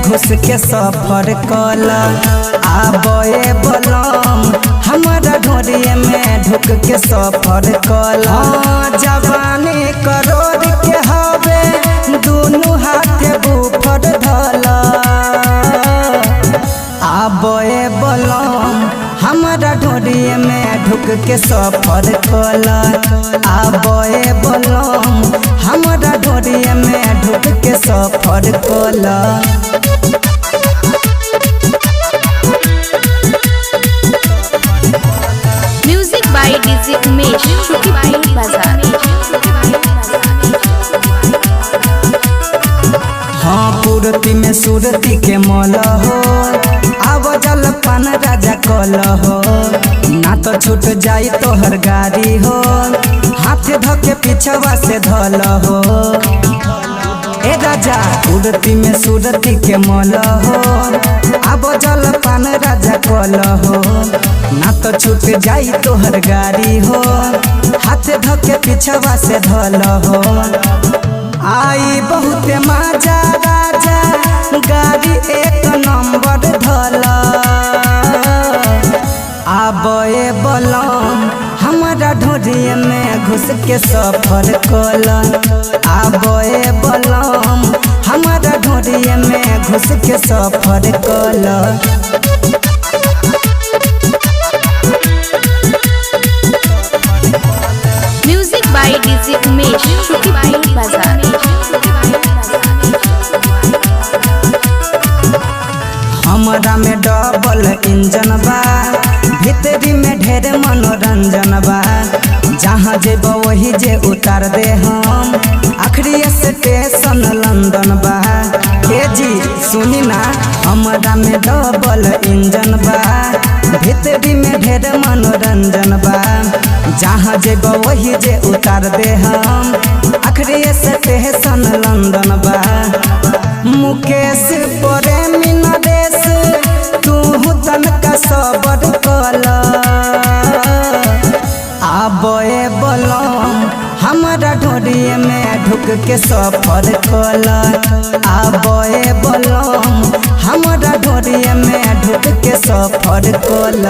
घुस के सफर कल आबे बलम हमारा ढोरिए में ढुक के सफर कल। जवानी करोड़ के हवे दोनों हाथ बुफर धल आबे बलम हमारा ढोरिए में ढुक के सफर कल आबे बलम हमारा ढोरिए में ढुक के सफर कल। म्यूजिक बाय डीजे उमेश शुक्रिया बाजार। हाँ पूर्ति में सूरती के मल हो आव जल पान राजा कल हो ना तो छूट जाई तो हर गाड़ी हो हाथ धके पीछवा से धल हो। ए राजा पूर्ति में सूरती के मल हो आव जल पान राजा कल हो ना तो छूट जाई तो हर गाड़ी हो हाथ धके पीछवा से धल हो। आई बहुत मजा राजा गाड़ी एक नंबर धल आबे बलम हमारा ढोरिए में घुस के सफर कल आबे बलम हमारा ढोरिए में घुस के सफर कल। म्यूजिक बाय डीजे उमेश शुक्रिया बाजार। हमारा में डबल इंजन बा भीतरी में ढेर मनोरंजन बा जहाँ जेब वही जे उतार दे हम आखिरी स्टेशन लंदन बा। हे जी सुनी ना हमारा में डबल इंजन बा भीतरी में ढेर मनोरंजन बा जहाँ जेब वही जे उतार दे हम आखिरी स्टेशन लंदन बा। मुकेश प्रेमी नरेश तू तनका सबर कल आबे बलम हमारा ढोरिए में ढुक के सफर कल आबे बलम हमारा ढोरिए में ढुक के सफर कल।